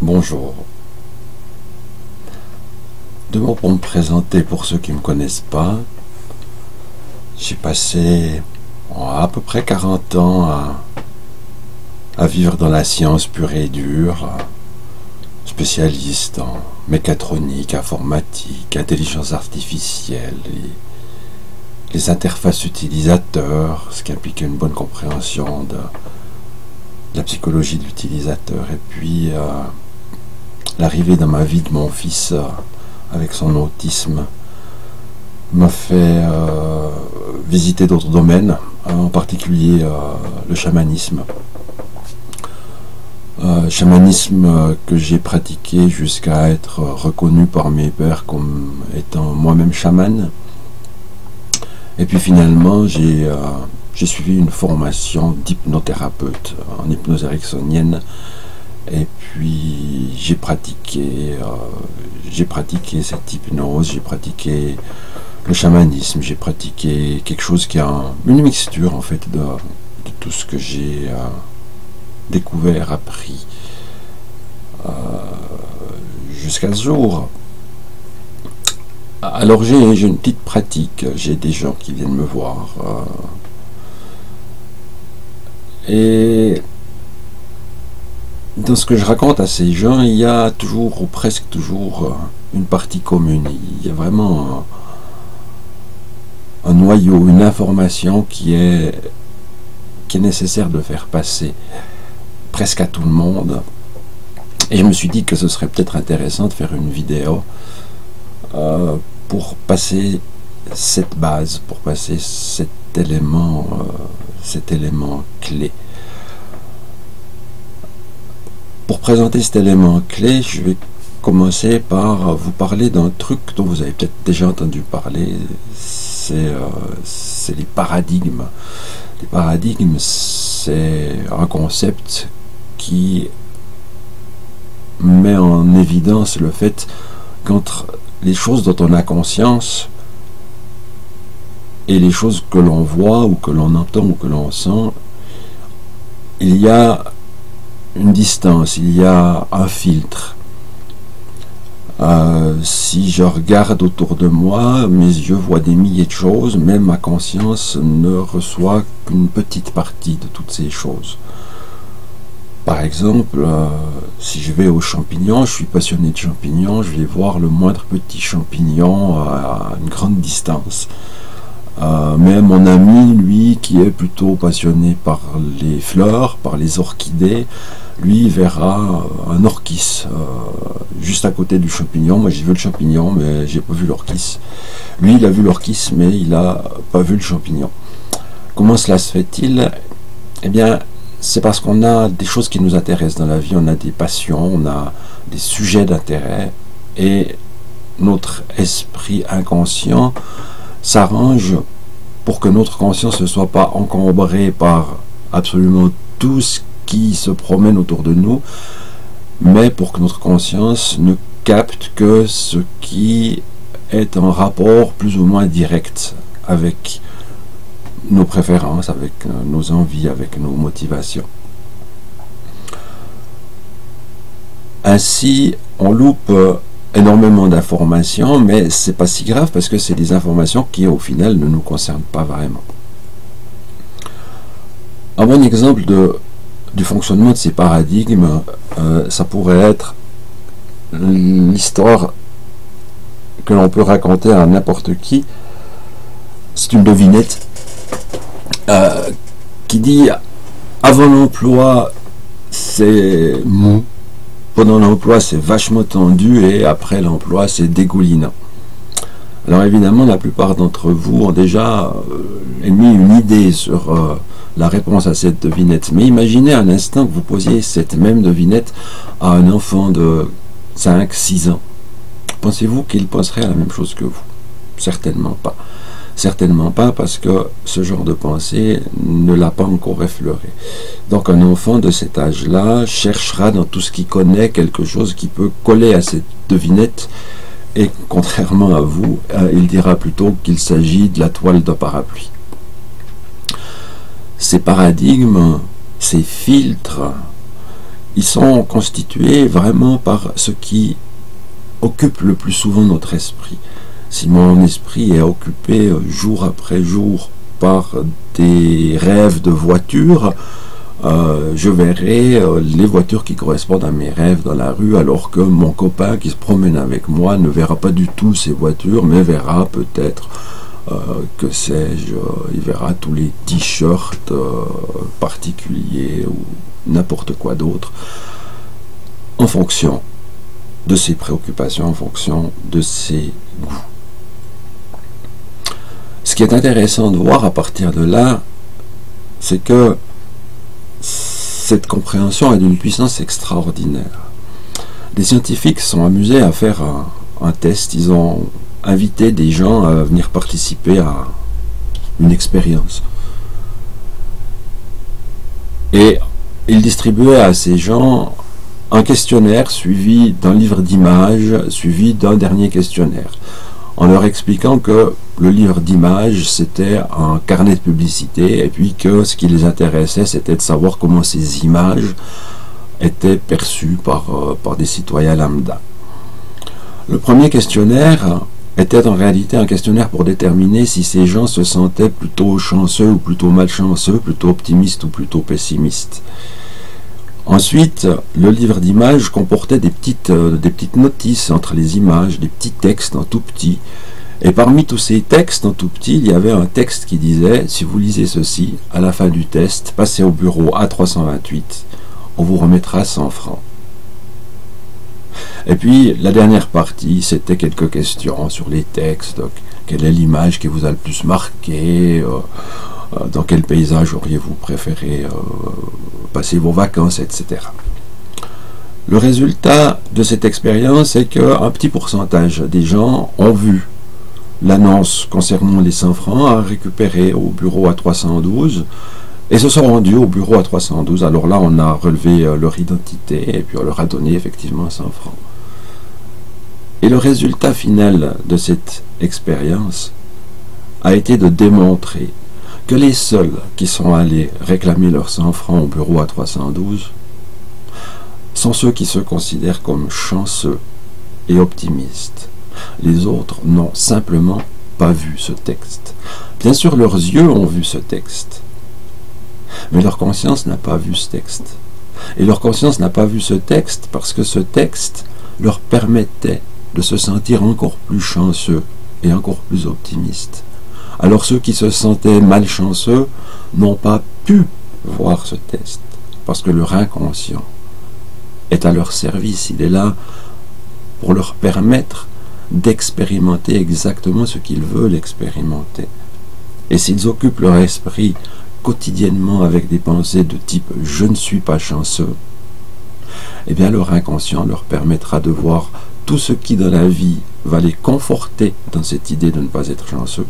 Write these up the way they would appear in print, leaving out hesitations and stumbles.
Bonjour. Deux mots pour me présenter pour ceux qui ne me connaissent pas. J'ai passé à peu près 40 ans à vivre dans la science pure et dure, spécialiste en mécatronique, informatique, intelligence artificielle, les interfaces utilisateurs, ce qui implique une bonne compréhension de la psychologie de l'utilisateur, et puis l'arrivée dans ma vie de mon fils avec son autisme m'a fait visiter d'autres domaines, en particulier le chamanisme. Chamanisme que j'ai pratiqué jusqu'à être reconnu par mes pairs comme étant moi-même chaman. Et puis finalement, j'ai suivi une formation d'hypnothérapeute en hypnose ericksonienne. Et puis j'ai pratiqué cette hypnose, j'ai pratiqué le chamanisme, j'ai pratiqué quelque chose qui a une mixture en fait de tout ce que j'ai découvert, appris jusqu'à ce jour. Alors j'ai une petite pratique, j'ai des gens qui viennent me voir et dans ce que je raconte à ces gens, il y a toujours ou presque toujours une partie commune. Il y a vraiment un noyau, une information qui est nécessaire de faire passer presque à tout le monde. Et je me suis dit que ce serait peut-être intéressant de faire une vidéo pour passer cette base, pour passer cet élément clé. Pour présenter cet élément clé, je vais commencer par vous parler d'un truc dont vous avez peut-être déjà entendu parler, c'est les paradigmes. Les paradigmes, c'est un concept qui met en évidence le fait qu'entre les choses dont on a conscience et les choses que l'on voit ou que l'on entend ou que l'on sent, il y a une distance, il y a un filtre. Si je regarde autour de moi, mes yeux voient des milliers de choses, mais ma conscience ne reçoit qu'une petite partie de toutes ces choses. Par exemple, si je vais aux champignons, je suis passionné de champignons, je vais voir le moindre petit champignon à une grande distance. Mais mon ami, lui, qui est plutôt passionné par les fleurs, par les orchidées, lui verra un orchis juste à côté du champignon. Moi j'ai vu le champignon, mais j'ai pas vu l'orchis. Lui, il a vu l'orchis, mais il n'a pas vu le champignon. Comment cela se fait-il? Eh bien, c'est parce qu'on a des choses qui nous intéressent dans la vie, on a des passions, on a des sujets d'intérêt, et notre esprit inconscient s'arrange pour que notre conscience ne soit pas encombrée par absolument tout ce qui se promène autour de nous, mais pour que notre conscience ne capte que ce qui est en rapport plus ou moins direct avec nos préférences, avec nos envies, avec nos motivations. Ainsi, on loupe énormément d'informations, mais c'est pas si grave parce que c'est des informations qui au final ne nous concernent pas vraiment. Un bon exemple du fonctionnement de ces paradigmes, ça pourrait être l'histoire que l'on peut raconter à n'importe qui. C'est une devinette qui dit avant l'emploi c'est mou, pendant l'emploi c'est vachement tendu et après l'emploi c'est dégoulinant. Alors évidemment la plupart d'entre vous ont déjà émis une idée sur la réponse à cette devinette, mais imaginez un instant que vous posiez cette même devinette à un enfant de 5-6 ans. Pensez-vous qu'il penserait à la même chose que vous? Certainement pas. Certainement pas, parce que ce genre de pensée ne l'a pas encore effleuré. Donc un enfant de cet âge-là cherchera dans tout ce qu'il connaît quelque chose qui peut coller à cette devinette, et contrairement à vous, il dira plutôt qu'il s'agit de la toile d'un parapluie. Ces paradigmes, ces filtres ils sont constitués vraiment par ce qui occupe le plus souvent notre esprit. Si mon esprit est occupé jour après jour par des rêves de voitures, je verrai les voitures qui correspondent à mes rêves dans la rue, alors que mon copain qui se promène avec moi ne verra pas du tout ces voitures, mais verra peut-être, que sais-je, il verra tous les t-shirts particuliers ou n'importe quoi d'autre, en fonction de ses préoccupations, en fonction de ses goûts. Ce qui est intéressant de voir à partir de là, c'est que cette compréhension est d'une puissance extraordinaire. Les scientifiques sont amusés à faire un test. Ils ont invité des gens à venir participer à une expérience. Et ils distribuaient à ces gens un questionnaire suivi d'un livre d'images, suivi d'un dernier questionnaire, en leur expliquant que le livre d'images, c'était un carnet de publicité, et puis que ce qui les intéressait, c'était de savoir comment ces images étaient perçues par des citoyens lambda. Le premier questionnaire était en réalité un questionnaire pour déterminer si ces gens se sentaient plutôt chanceux ou plutôt malchanceux, plutôt optimistes ou plutôt pessimistes. Ensuite, le livre d'images comportait des petites notices entre les images, des petits textes en tout petit. Et parmi tous ces textes en tout petit, il y avait un texte qui disait « Si vous lisez ceci, à la fin du test, passez au bureau A328, on vous remettra 100 francs. » Et puis, la dernière partie, c'était quelques questions sur les textes. Quelle est l'image qui vous a le plus marqué ? Dans quel paysage auriez-vous préféré passer vos vacances, etc. Le résultat de cette expérience est qu'un petit pourcentage des gens ont vu l'annonce concernant les 100 francs à récupérer au bureau A312 et se sont rendus au bureau A312. Alors là, on a relevé leur identité et puis on leur a donné effectivement 100 francs. Et le résultat final de cette expérience a été de démontrer que les seuls qui sont allés réclamer leurs 100 francs au bureau A312 sont ceux qui se considèrent comme chanceux et optimistes. Les autres n'ont simplement pas vu ce texte. Bien sûr, leurs yeux ont vu ce texte, mais leur conscience n'a pas vu ce texte. Et leur conscience n'a pas vu ce texte parce que ce texte leur permettait de se sentir encore plus chanceux et encore plus optimistes. Alors ceux qui se sentaient malchanceux n'ont pas pu voir ce test, parce que leur inconscient est à leur service. Il est là pour leur permettre d'expérimenter exactement ce qu'ils veulent expérimenter. Et s'ils occupent leur esprit quotidiennement avec des pensées de type « je ne suis pas chanceux », eh bien leur inconscient leur permettra de voir tout ce qui dans la vie va les conforter dans cette idée de ne pas être chanceux,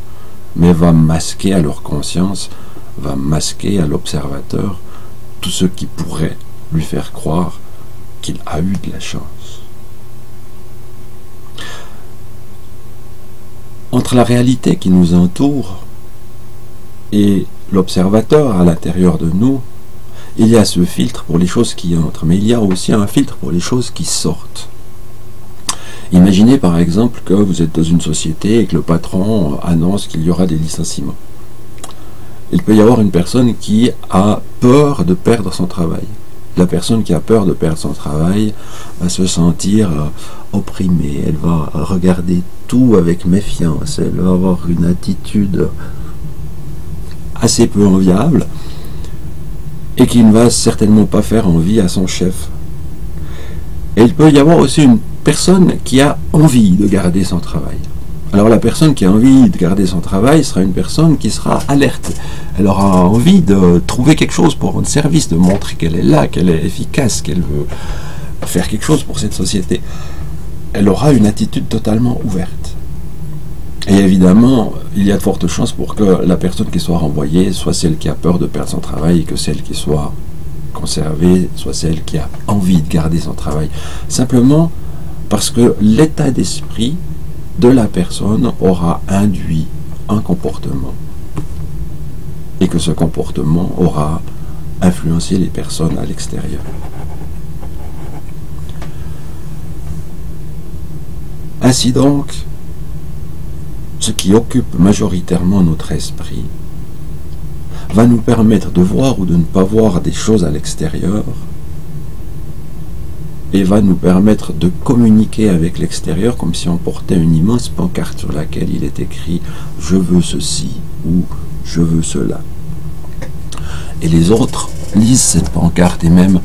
mais va masquer à leur conscience, va masquer à l'observateur tout ce qui pourrait lui faire croire qu'il a eu de la chance. Entre la réalité qui nous entoure et l'observateur à l'intérieur de nous, il y a ce filtre pour les choses qui entrent, mais il y a aussi un filtre pour les choses qui sortent. Imaginez par exemple que vous êtes dans une société et que le patron annonce qu'il y aura des licenciements. Il peut y avoir une personne qui a peur de perdre son travail. La personne qui a peur de perdre son travail va se sentir opprimée, elle va regarder tout avec méfiance, elle va avoir une attitude assez peu enviable et qui ne va certainement pas faire envie à son chef. Et il peut y avoir aussi une personne qui a envie de garder son travail. Alors la personne qui a envie de garder son travail sera une personne qui sera alerte. Elle aura envie de trouver quelque chose pour rendre service, de montrer qu'elle est là, qu'elle est efficace, qu'elle veut faire quelque chose pour cette société. Elle aura une attitude totalement ouverte. Et évidemment, il y a de fortes chances pour que la personne qui soit renvoyée soit celle qui a peur de perdre son travail et que celle qui soit conservée soit celle qui a envie de garder son travail. Simplement parce que l'état d'esprit de la personne aura induit un comportement et que ce comportement aura influencé les personnes à l'extérieur. Ainsi donc, ce qui occupe majoritairement notre esprit va nous permettre de voir ou de ne pas voir des choses à l'extérieur et va nous permettre de communiquer avec l'extérieur comme si on portait une immense pancarte sur laquelle il est écrit « Je veux ceci » ou « Je veux cela ». Et les autres lisent cette pancarte et même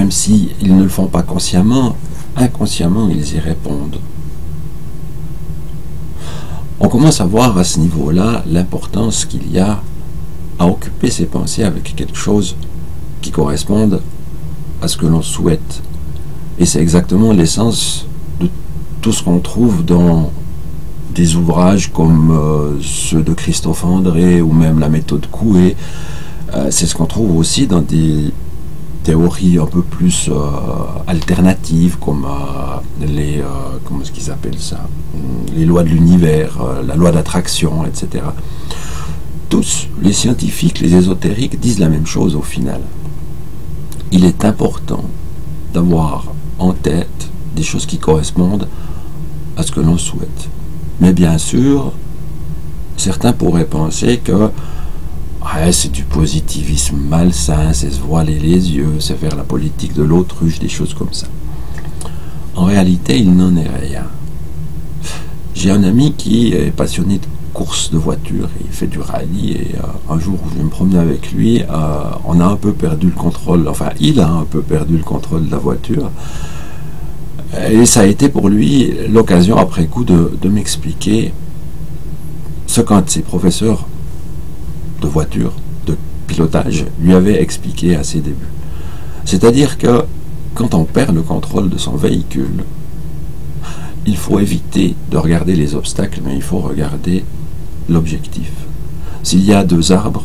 si ils ne le font pas consciemment, inconsciemment ils y répondent. On commence à voir à ce niveau-là l'importance qu'il y a à occuper ses pensées avec quelque chose qui corresponde à ce que l'on souhaite. Et c'est exactement l'essence de tout ce qu'on trouve dans des ouvrages comme ceux de Christophe André ou même la méthode Coué. C'est ce qu'on trouve aussi dans des théories un peu plus alternatives comme comment est-ce qu'ils appellent ça, les lois de l'univers, la loi d'attraction, etc. Tous les scientifiques, les ésotériques disent la même chose au final. Il est important d'avoir en tête des choses qui correspondent à ce que l'on souhaite. Mais bien sûr, certains pourraient penser que c'est du positivisme malsain, c'est se voiler les yeux, c'est faire la politique de l'autruche, des choses comme ça. En réalité, il n'en est rien. J'ai un ami qui est passionné de course de voiture, il fait du rallye et un jour où je me promenais avec lui, on a un peu perdu le contrôle, enfin il a un peu perdu le contrôle de la voiture et ça a été pour lui l'occasion après coup de m'expliquer ce qu'un de ses professeurs de voiture, de pilotage, lui avait expliqué à ses débuts. C'est-à-dire que quand on perd le contrôle de son véhicule, il faut éviter de regarder les obstacles, mais il faut regarder l'objectif. S'il y a 2 arbres,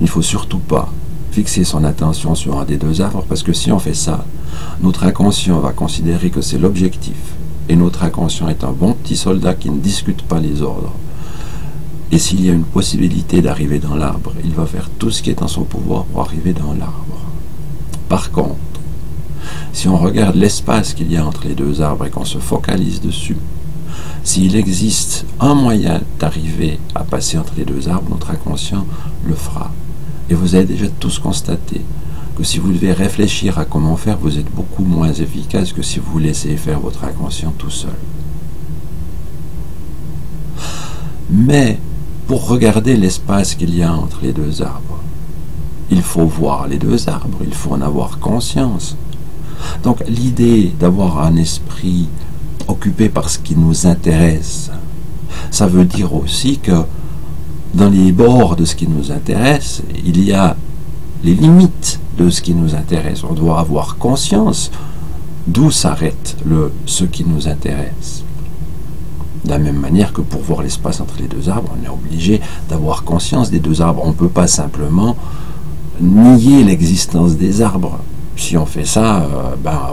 il ne faut surtout pas fixer son attention sur un des 2 arbres, parce que si on fait ça, notre inconscient va considérer que c'est l'objectif, et notre inconscient est un bon petit soldat qui ne discute pas les ordres. Et s'il y a une possibilité d'arriver dans l'arbre, il va faire tout ce qui est en son pouvoir pour arriver dans l'arbre. Par contre, si on regarde l'espace qu'il y a entre les 2 arbres et qu'on se focalise dessus, s'il existe un moyen d'arriver à passer entre les 2 arbres, notre inconscient le fera. Et vous avez déjà tous constaté que si vous devez réfléchir à comment faire, vous êtes beaucoup moins efficace que si vous laissez faire votre inconscient tout seul. Mais pour regarder l'espace qu'il y a entre les 2 arbres, il faut voir les 2 arbres, il faut en avoir conscience. Donc l'idée d'avoir un esprit occupé par ce qui nous intéresse, ça veut dire aussi que dans les bords de ce qui nous intéresse, il y a les limites de ce qui nous intéresse. On doit avoir conscience d'où s'arrête ce qui nous intéresse. De la même manière que pour voir l'espace entre les 2 arbres, on est obligé d'avoir conscience des 2 arbres. On ne peut pas simplement nier l'existence des arbres. Si on fait ça,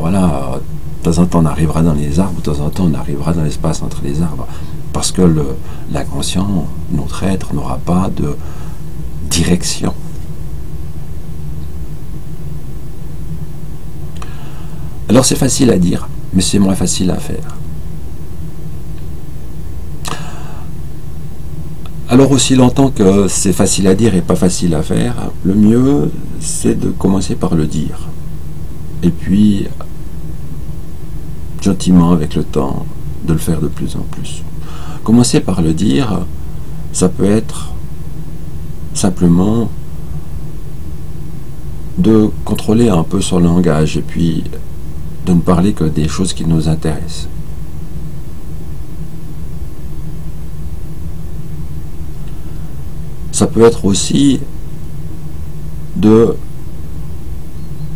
voilà, de temps en temps on arrivera dans les arbres, de temps en temps on arrivera dans l'espace entre les arbres. Parce que l'inconscient, notre être, n'aura pas de direction. Alors c'est facile à dire, mais c'est moins facile à faire. Alors aussi longtemps que c'est facile à dire et pas facile à faire, le mieux c'est de commencer par le dire. Et puis, gentiment avec le temps, de le faire de plus en plus. Commencer par le dire, ça peut être simplement de contrôler un peu son langage et puis de ne parler que des choses qui nous intéressent. Ça peut être aussi de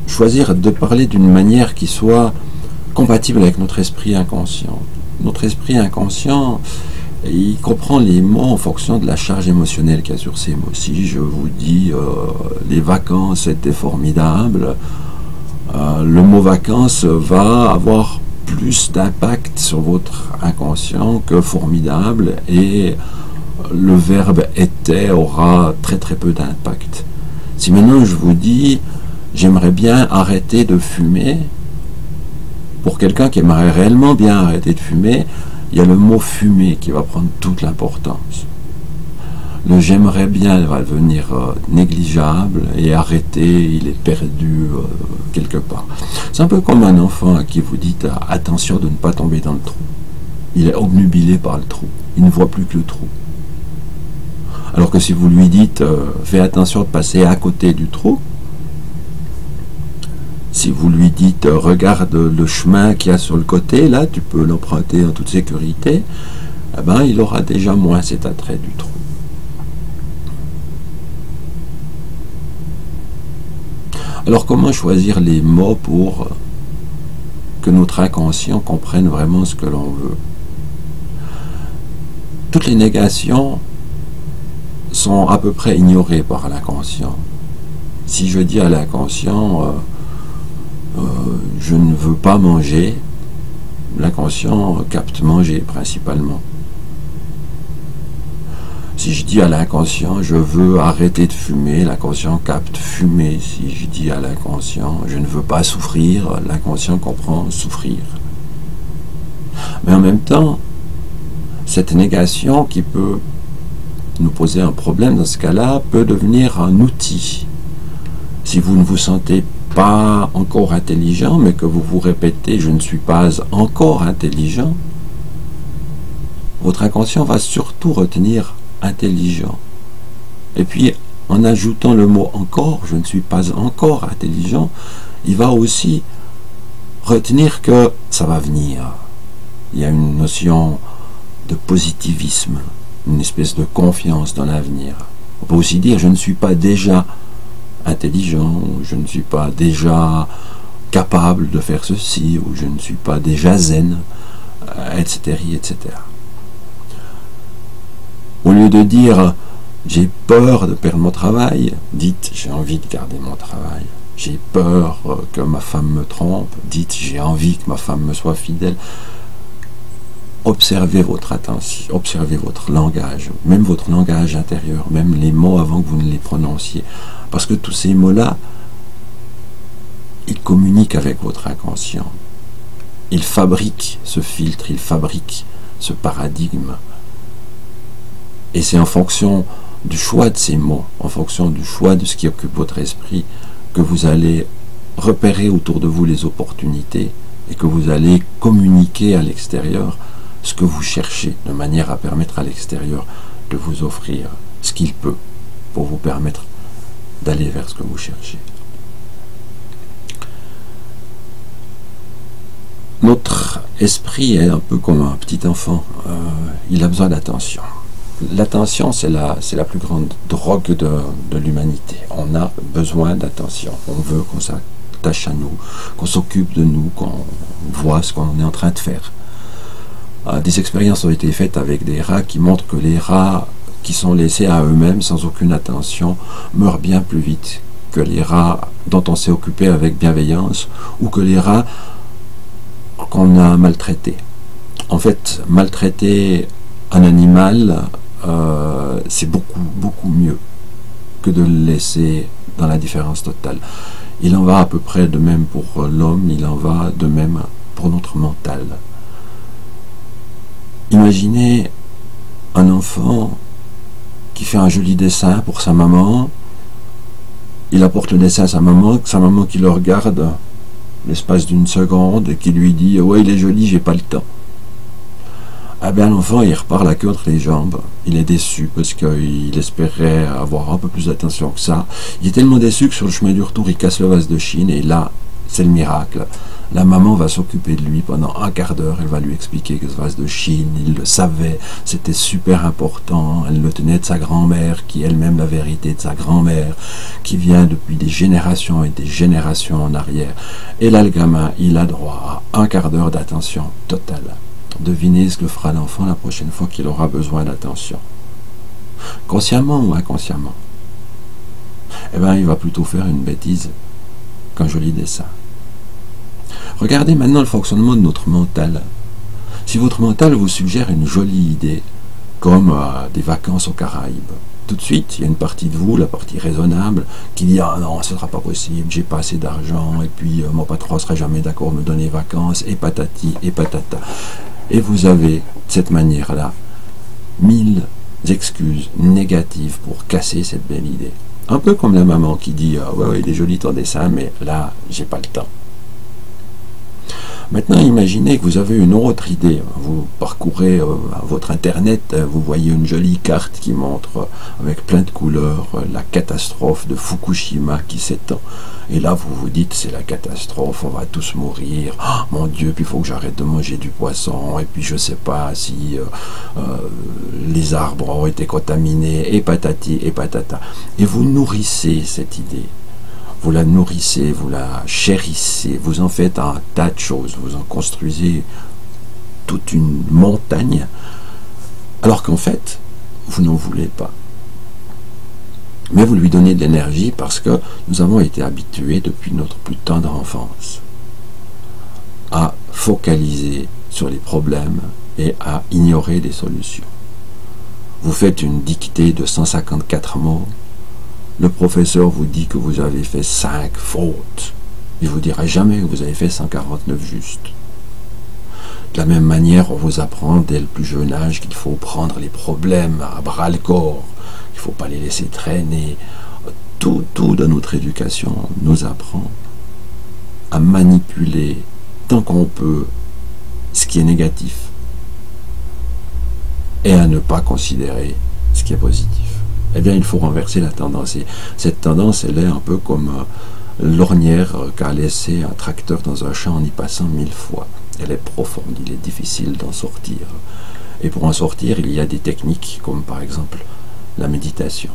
choisir de parler d'une manière qui soit compatible avec notre esprit inconscient. Notre esprit inconscient, il comprend les mots en fonction de la charge émotionnelle qu'il y a sur ces mots. Si je vous dis les vacances étaient formidables, le mot vacances va avoir plus d'impact sur votre inconscient que formidable, et le verbe était aura très très peu d'impact. Si maintenant je vous dis j'aimerais bien arrêter de fumer, Pour quelqu'un qui aimerait réellement bien arrêter de fumer, il y a le mot fumer qui va prendre toute l'importance. Le j'aimerais bien va devenir négligeable et arrêter, il est perdu quelque part. C'est un peu comme un enfant à qui vous dites attention de ne pas tomber dans le trou. Il est obnubilé par le trou, il ne voit plus que le trou. Alors que si vous lui dites fais attention de passer à côté du trou, si vous lui dites regarde le chemin qu'il y a sur le côté, là tu peux l'emprunter en toute sécurité, eh ben, il aura déjà moins cet attrait du trou. Alors comment choisir les mots pour que notre inconscient comprenne vraiment ce que l'on veut? Toutes les négations sont à peu près ignorées par l'inconscient. Si je dis à l'inconscient je ne veux pas manger, l'inconscient capte manger principalement. Si je dis à l'inconscient je veux arrêter de fumer, l'inconscient capte fumer. Si je dis à l'inconscient je ne veux pas souffrir, l'inconscient comprend souffrir. Mais en même temps, cette négation qui peut nous poser un problème dans ce cas-là peut devenir un outil. Si vous ne vous sentez pas encore intelligent, mais que vous vous répétez je ne suis pas encore intelligent, votre inconscient va surtout retenir intelligent. Et puis en ajoutant le mot encore, je ne suis pas encore intelligent, il va aussi retenir que ça va venir. Il y a une notion de positivisme, une espèce de confiance dans l'avenir. On peut aussi dire je ne suis pas déjà intelligent, je ne suis pas déjà capable de faire ceci, ou je ne suis pas déjà zen, etc., etc. Au lieu de dire j'ai peur de perdre mon travail, dites j'ai envie de garder mon travail. J'ai peur que ma femme me trompe, dites j'ai envie que ma femme me soit fidèle. Observez votre attention, observez votre langage, même votre langage intérieur, même les mots avant que vous ne les prononciez. Parce que tous ces mots-là, ils communiquent avec votre inconscient. Ils fabriquent ce filtre, ils fabriquent ce paradigme. Et c'est en fonction du choix de ces mots, en fonction du choix de ce qui occupe votre esprit, que vous allez repérer autour de vous les opportunités et que vous allez communiquer à l'extérieur ce que vous cherchez, de manière à permettre à l'extérieur de vous offrir ce qu'il peut pour vous permettre d'aller vers ce que vous cherchez. Notre esprit est un peu comme un petit enfant, il a besoin d'attention. L'attention, c'est la plus grande drogue de l'humanité. On a besoin d'attention. On veut qu'on s'attache à nous, qu'on s'occupe de nous, qu'on voit ce qu'on est en train de faire. Des expériences ont été faites avec des rats qui montrent que les rats qui sont laissés à eux-mêmes sans aucune attention meurent bien plus vite que les rats dont on s'est occupé avec bienveillance ou que les rats qu'on a maltraités. En fait, maltraiter un animal, c'est beaucoup mieux que de le laisser dans l'indifférence totale. Il en va à peu près de même pour l'homme, il en va de même pour notre mental. Imaginez un enfant qui fait un joli dessin pour sa maman, il apporte le dessin à sa maman qui le regarde l'espace d'une seconde et qui lui dit « ouais, il est joli, j'ai pas le temps ». Ah bien l'enfant il repart la queue entre les jambes, il est déçu parce qu'il espérait avoir un peu plus d'attention que ça. Il est tellement déçu que sur le chemin du retour il casse le vase de Chine et là c'est le miracle. La maman va s'occuper de lui pendant un quart d'heure, elle va lui expliquer que ce vase de Chine, il le savait, c'était super important, elle le tenait de sa grand-mère qui elle-même l'avait hérité de sa grand-mère, qui vient depuis des générations et des générations en arrière. Et là le gamin il a droit à un quart d'heure d'attention totale. Devinez ce que fera l'enfant la prochaine fois qu'il aura besoin d'attention. Consciemment ou inconsciemment? Eh bien, il va plutôt faire une bêtise qu'un joli dessin. Regardez maintenant le fonctionnement de notre mental. Si votre mental vous suggère une jolie idée, comme des vacances aux Caraïbes, tout de suite, il y a une partie de vous, la partie raisonnable, qui dit « Ah non, ce ne sera pas possible, j'ai pas assez d'argent, et puis mon patron ne sera jamais d'accord de me donner vacances, et patati, et patata. » Et vous avez, de cette manière-là, 1000 excuses négatives pour casser cette belle idée. Un peu comme la maman qui dit « Ouais, il est joli ton dessin, mais là, j'ai pas le temps. » Maintenant, imaginez que vous avez une autre idée. Vous parcourez votre internet, vous voyez une jolie carte qui montre avec plein de couleurs la catastrophe de Fukushima qui s'étend. Et là, vous vous dites, c'est la catastrophe, on va tous mourir. Oh, mon Dieu, puis il faut que j'arrête de manger du poisson. Et puis je sais pas si les arbres ont été contaminés, et patati, et patata. Et vous nourrissez cette idée. Vous la nourrissez, vous la chérissez, vous en faites un tas de choses, vous en construisez toute une montagne, alors qu'en fait, vous n'en voulez pas. Mais vous lui donnez de l'énergie parce que nous avons été habitués depuis notre plus tendre enfance à focaliser sur les problèmes et à ignorer les solutions. Vous faites une dictée de 154 mots. Le professeur vous dit que vous avez fait 5 fautes. Il ne vous dira jamais que vous avez fait 149 justes. De la même manière, on vous apprend dès le plus jeune âge qu'il faut prendre les problèmes à bras-le-corps, qu'il ne faut pas les laisser traîner. Tout de notre éducation nous apprend à manipuler tant qu'on peut ce qui est négatif et à ne pas considérer ce qui est positif. Eh bien, il faut renverser la tendance. Et cette tendance, elle est un peu comme l'ornière qu'a laissé un tracteur dans un champ en y passant 1000 fois. Elle est profonde, il est difficile d'en sortir. Et pour en sortir, il y a des techniques, comme par exemple la méditation.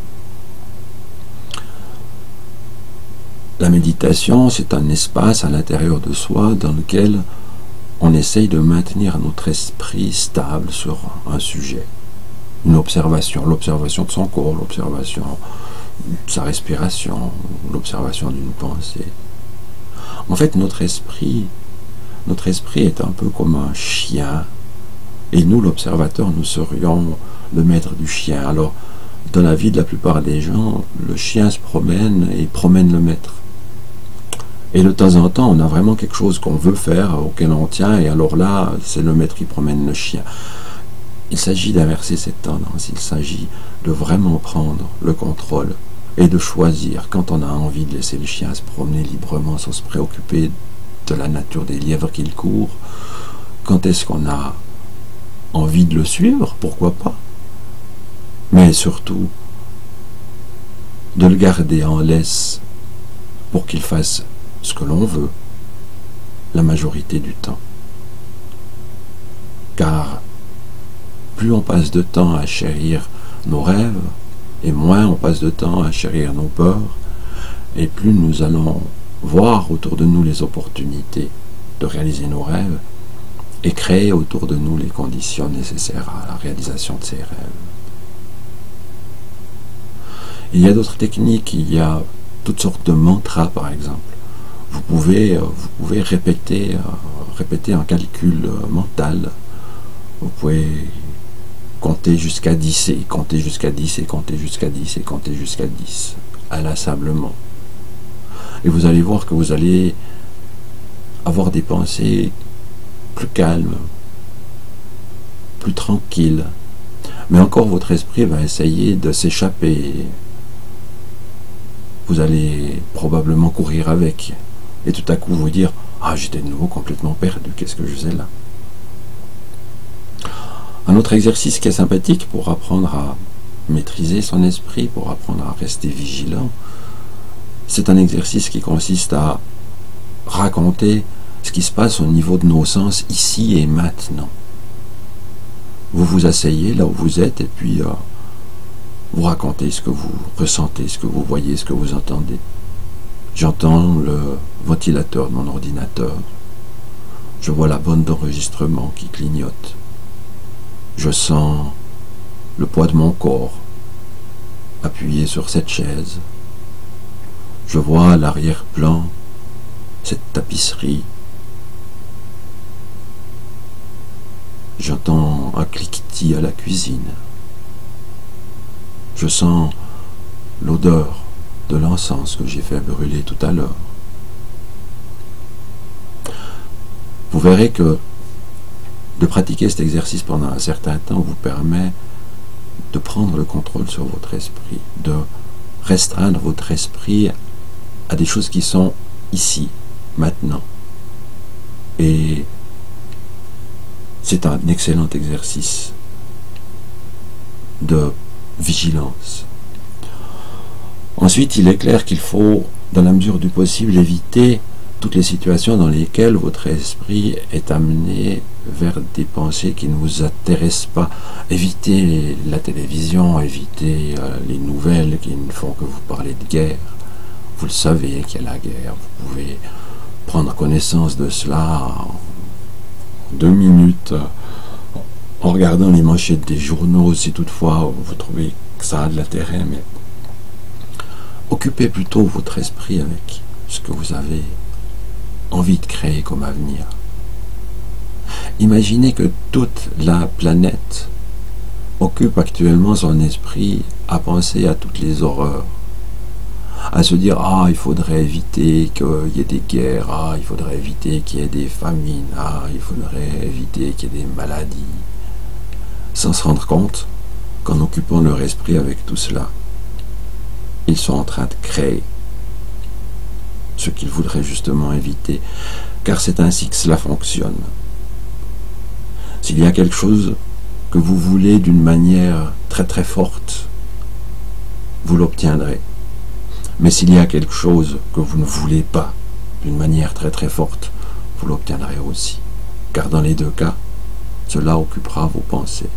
La méditation, c'est un espace à l'intérieur de soi dans lequel on essaye de maintenir notre esprit stable sur un sujet. Une observation, l'observation de son corps, l'observation de sa respiration, l'observation d'une pensée. En fait, notre esprit est un peu comme un chien, et nous, l'observateur, nous serions le maître du chien. Alors, dans la vie de la plupart des gens, le chien se promène et promène le maître. Et de temps en temps, on a vraiment quelque chose qu'on veut faire, auquel on tient, et alors là, c'est le maître qui promène le chien. Il s'agit d'inverser cette tendance, il s'agit de vraiment prendre le contrôle et de choisir quand on a envie de laisser le chien se promener librement sans se préoccuper de la nature des lièvres qu'il court. Quand est-ce qu'on a envie de le suivre, pourquoi pas, mais surtout de le garder en laisse pour qu'il fasse ce que l'on veut la majorité du temps. Car plus on passe de temps à chérir nos rêves, et moins on passe de temps à chérir nos peurs, et plus nous allons voir autour de nous les opportunités de réaliser nos rêves, et créer autour de nous les conditions nécessaires à la réalisation de ces rêves. Il y a d'autres techniques, il y a toutes sortes de mantras par exemple. Vous pouvez répéter un calcul mental. Vous pouvez compter jusqu'à 10 et compter jusqu'à 10 et compter jusqu'à 10 et compter jusqu'à 10 inlassablement. Et vous allez voir que vous allez avoir des pensées plus calmes, plus tranquilles. Mais encore votre esprit va essayer de s'échapper. Vous allez probablement courir avec. Et tout à coup vous dire « Ah, j'étais de nouveau complètement perdu, qu'est-ce que je faisais là ?» Un autre exercice qui est sympathique pour apprendre à maîtriser son esprit, pour apprendre à rester vigilant, c'est un exercice qui consiste à raconter ce qui se passe au niveau de nos sens ici et maintenant. Vous vous asseyez là où vous êtes et puis vous racontez ce que vous ressentez, ce que vous voyez, ce que vous entendez. J'entends le ventilateur de mon ordinateur. Je vois la bande d'enregistrement qui clignote. Je sens le poids de mon corps appuyé sur cette chaise. Je vois à l'arrière-plan cette tapisserie. J'entends un cliquetis à la cuisine. Je sens l'odeur de l'encens que j'ai fait brûler tout à l'heure. Vous verrez que de pratiquer cet exercice pendant un certain temps vous permet de prendre le contrôle sur votre esprit, de restreindre votre esprit à des choses qui sont ici, maintenant. Et c'est un excellent exercice de vigilance. Ensuite, il est clair qu'il faut, dans la mesure du possible, éviter toutes les situations dans lesquelles votre esprit est amené vers des pensées qui ne vous intéressent pas. Évitez la télévision, évitez les nouvelles qui ne font que vous parler de guerre. Vous le savez qu'il y a la guerre, vous pouvez prendre connaissance de cela en 2 minutes en regardant les manchettes des journaux, si toutefois vous trouvez que ça a de l'intérêt, mais occupez plutôt votre esprit avec ce que vous avez envie de créer comme avenir. Imaginez que toute la planète occupe actuellement son esprit à penser à toutes les horreurs, à se dire « Ah, il faudrait éviter qu'il y ait des guerres, ah, il faudrait éviter qu'il y ait des famines, ah, il faudrait éviter qu'il y ait des maladies », sans se rendre compte qu'en occupant leur esprit avec tout cela, ils sont en train de créer ce qu'ils voudraient justement éviter, car c'est ainsi que cela fonctionne. S'il y a quelque chose que vous voulez d'une manière très très forte, vous l'obtiendrez. Mais s'il y a quelque chose que vous ne voulez pas d'une manière très très forte, vous l'obtiendrez aussi. Car dans les deux cas, cela occupera vos pensées.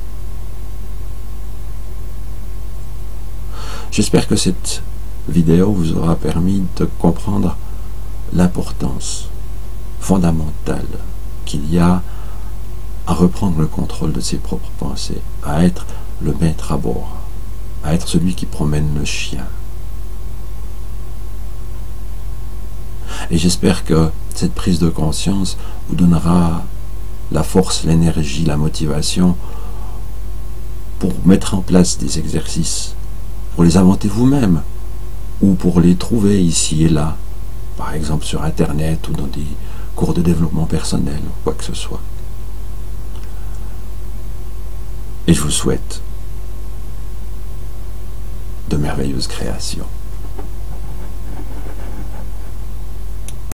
J'espère que cette vidéo vous aura permis de comprendre l'importance fondamentale qu'il y a à reprendre le contrôle de ses propres pensées, à être le maître à bord, à être celui qui promène le chien. Et j'espère que cette prise de conscience vous donnera la force, l'énergie, la motivation pour mettre en place des exercices, pour les inventer vous-même, ou pour les trouver ici et là, par exemple sur Internet ou dans des cours de développement personnel, ou quoi que ce soit. Et je vous souhaite de merveilleuses créations.